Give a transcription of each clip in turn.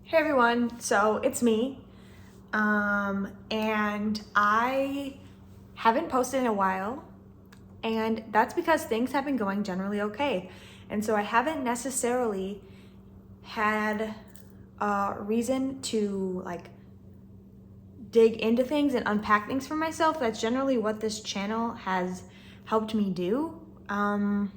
Hey everyone, so it's me, and I haven't posted in a while, and that's because things have been going generally okay. And so I haven't necessarily had a reason to dig into things and unpack things for myself. That's generally what this channel has helped me do. And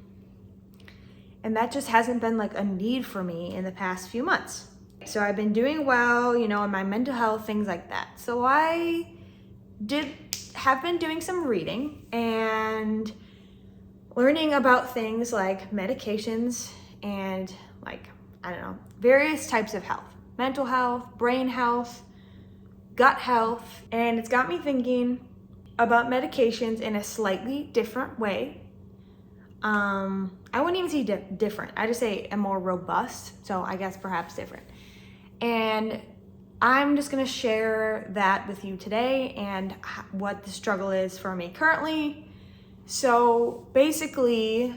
that just hasn't been a need for me in the past few months. So I've been doing well, in my mental health, things like that. So I have been doing some reading and learning about things like medications and various types of health, mental health, brain health, gut health. And it's got me thinking about medications in a slightly different way. I wouldn't even say different. I just say a more robust. So I guess perhaps different. And I'm just gonna share that with you today and what the struggle is for me currently. So basically,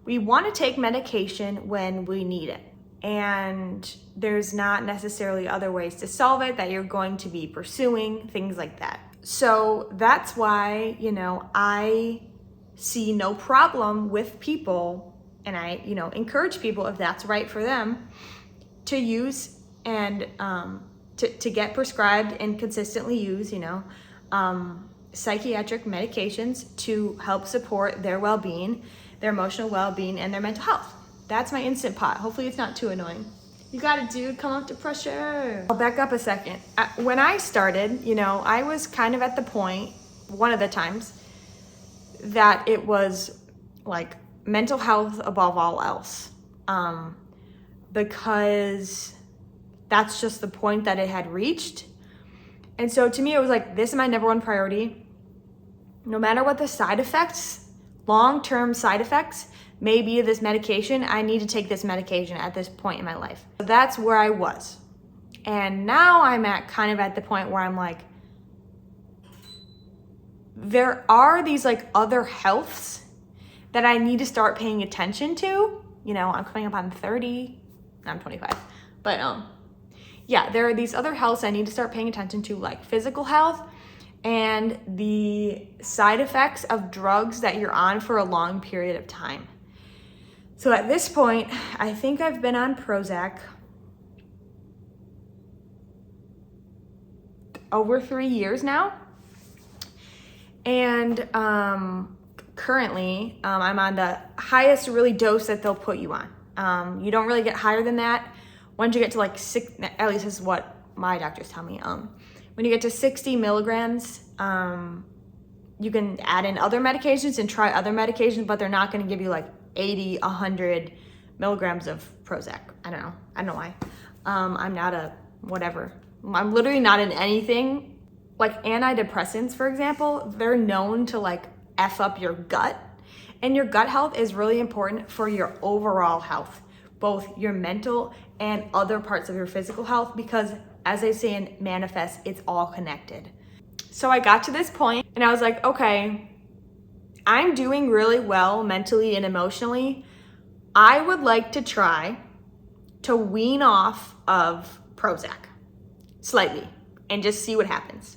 we wanna take medication when we need it. And there's not necessarily other ways to solve it that you're going to be pursuing, things like that. So that's why, I see no problem with people, and I, encourage people, if that's right for them, to use and to get prescribed and consistently use, psychiatric medications to help support their well-being, their emotional well-being, and their mental health. That's my instant pot. Hopefully it's not too annoying. You got it, dude. Come up to pressure. I'll back up a second. When I started, I was kind of at the point, one of the times, that it was mental health above all else, because that's just the point that it had reached. And so to me, it was this is my number one priority. No matter what the side effects, long-term side effects may be of this medication, I need to take this medication at this point in my life. So that's where I was. And now I'm at the point where I'm there are these other healths that I need to start paying attention to. I'm coming up on 30, I'm 25, but yeah, there are these other healths I need to start paying attention to, like physical health and the side effects of drugs that you're on for a long period of time. So at this point, I think I've been on Prozac over 3 years now. And currently, I'm on the highest really dose that they'll put you on. You don't really get higher than that. Once you get to 6, at least this is what my doctors tell me. When you get to 60 milligrams, you can add in other medications and try other medications, but they're not going to give you 80, 100 milligrams of Prozac. I don't know why. I'm not a whatever. I'm literally not in anything. Antidepressants, for example, they're known to F up your gut. And your gut health is really important for your overall health, both your mental and other parts of your physical health, because as they say in Manifest, it's all connected. So I got to this point and I was okay, I'm doing really well mentally and emotionally. I would like to try to wean off of Prozac slightly and just see what happens.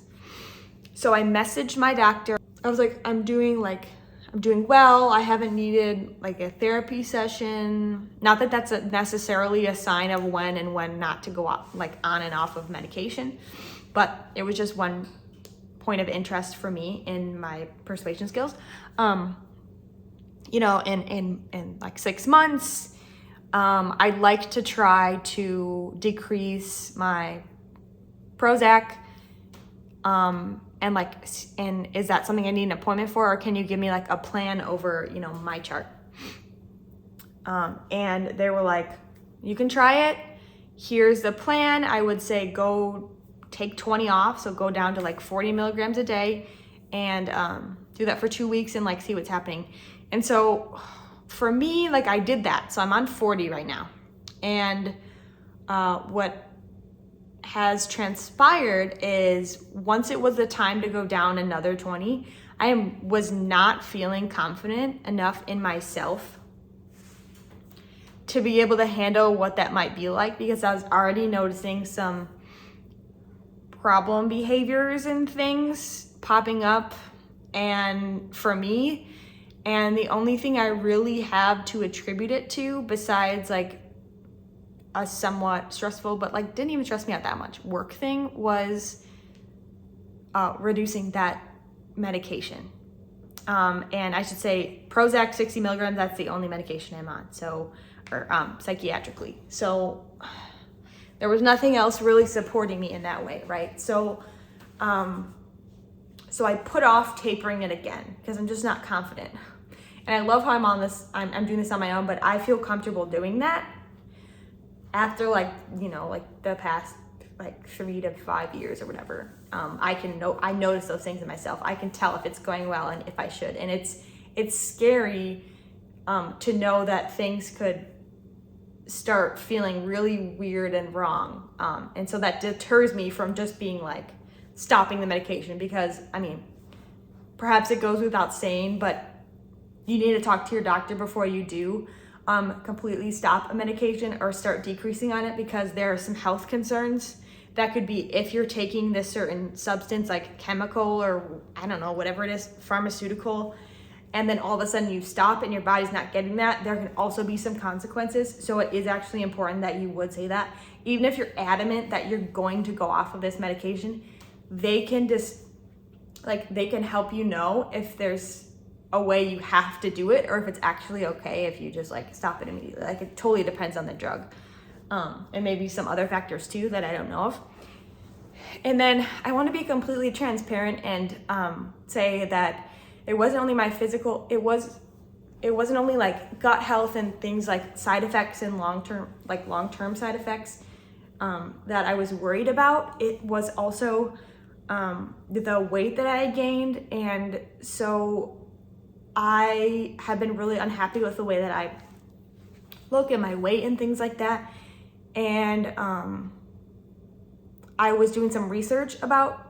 So I messaged my doctor. I was I'm doing well. I haven't needed a therapy session. Not that that's necessarily a sign of when and when not to go off, on and off of medication, but it was just one point of interest for me in my persuasion skills. In 6 months, I'd like to try to decrease my Prozac, and is that something I need an appointment for, or can you give me a plan over, my chart? And they were you can try it. Here's the plan. I would say go take 20 off. So go down to 40 milligrams a day and do that for 2 weeks and see what's happening. And so for me, I did that. So I'm on 40 right now. And what has transpired is once it was the time to go down another 20, I was not feeling confident enough in myself to be able to handle what that might be like, because I was already noticing some problem behaviors and things popping up and for me. And the only thing I really have to attribute it to, besides like a somewhat stressful, but like didn't even stress me out that much, work thing, was reducing that medication. And I should say Prozac 60 milligrams, that's the only medication I'm on. So, or psychiatrically. So there was nothing else really supporting me in that way, right? So I put off tapering it again because I'm just not confident. And I love how I'm on this, I'm doing this on my own, but I feel comfortable doing that after like, you know, like the past like 3 to 5 years or whatever. I notice those things in myself. I can tell if it's going well and if I should. And it's scary to know that things could start feeling really weird and wrong. And so that deters me from just being like stopping the medication, because I mean, perhaps it goes without saying, but you need to talk to your doctor before you do completely stop a medication or start decreasing on it, because there are some health concerns that could be if you're taking this certain substance, like chemical or I don't know, whatever it is, pharmaceutical, and then all of a sudden you stop and your body's not getting that, there can also be some consequences. So it is actually important that you would say that. Even if you're adamant that you're going to go off of this medication, they can they can help you know if there's a way you have to do it, or if it's actually okay if you just like stop it immediately. Like it totally depends on the drug. And maybe some other factors too that I don't know of. And then I want to be completely transparent and say that it wasn't only my physical, it wasn't only like gut health and things like side effects and long-term side effects that I was worried about. It was also the weight that I gained. And so I have been really unhappy with the way that I look at my weight and things like that. And I was doing some research about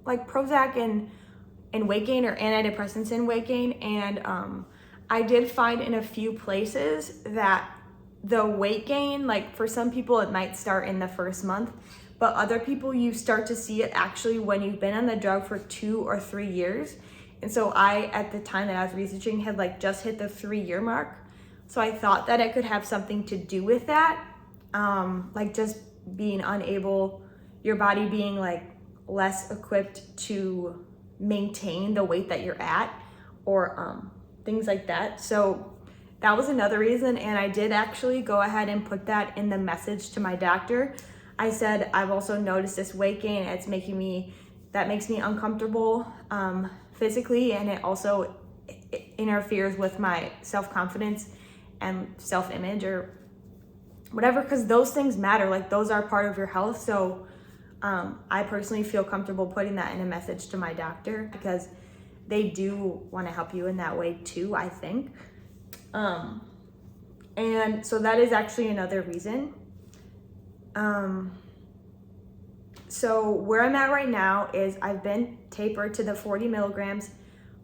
like Prozac and weight gain, or antidepressants in weight gain. And I did find in a few places that the weight gain, like for some people it might start in the first month, but other people you start to see it actually when you've been on the drug for 2 or 3 years. And so I, at the time that I was researching, had like just hit the 3-year mark. So I thought that it could have something to do with that. Like just being unable, your body being like less equipped to maintain the weight that you're at, or things like that. So that was another reason. And I did actually go ahead and put that in the message to my doctor. I said, I've also noticed this weight gain. That makes me uncomfortable physically, and it also interferes with my self-confidence and self-image or whatever, because those things matter. Like those are part of your health. So I personally feel comfortable putting that in a message to my doctor, because they do want to help you in that way too, I think. And so that is actually another reason. So where I'm at right now is I've been tapered to the 40 milligrams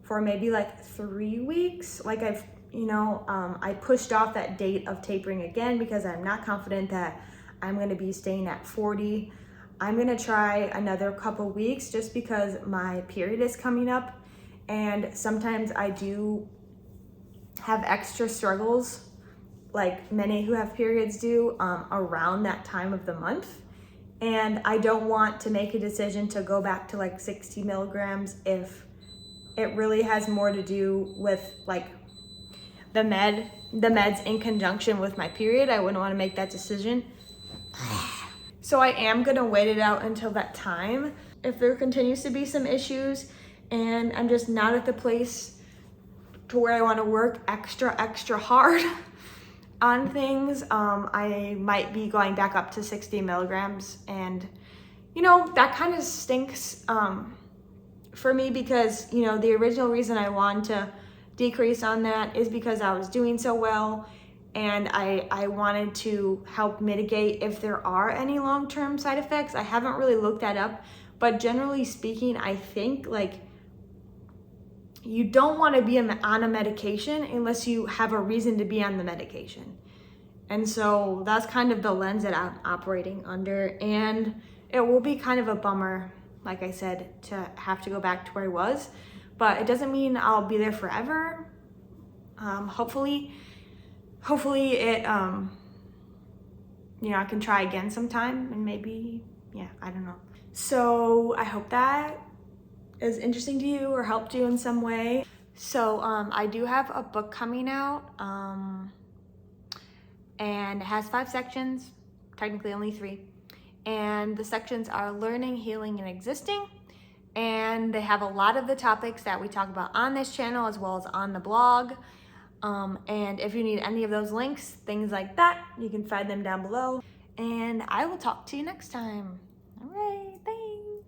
for maybe like 3 weeks. Like I pushed off that date of tapering again because I'm not confident that I'm going to be staying at 40. I'm going to try another couple weeks just because my period is coming up, and sometimes I do have extra struggles like many who have periods do around that time of the month. And I don't want to make a decision to go back to like 60 milligrams if it really has more to do with like the meds in conjunction with my period. I wouldn't want to make that decision. So I am gonna wait it out until that time. If there continues to be some issues and I'm just not at the place to where I want to work extra hard on things, I might be going back up to 60 milligrams. And that kind of stinks for me, because the original reason I wanted to decrease on that is because I was doing so well, and I wanted to help mitigate if there are any long-term side effects. I haven't really looked that up, but generally speaking, I think like you don't want to be on a medication unless you have a reason to be on the medication. And so that's kind of the lens that I'm operating under. And it will be kind of a bummer, like I said, to have to go back to where I was, but it doesn't mean I'll be there forever. Hopefully it, I can try again sometime and maybe, I don't know. So I hope that is interesting to you or helped you in some way. So I do have a book coming out, and it has 5 sections, technically only 3. And the sections are learning, healing, and existing. And they have a lot of the topics that we talk about on this channel as well as on the blog. And if you need any of those links, things like that, you can find them down below. And I will talk to you next time.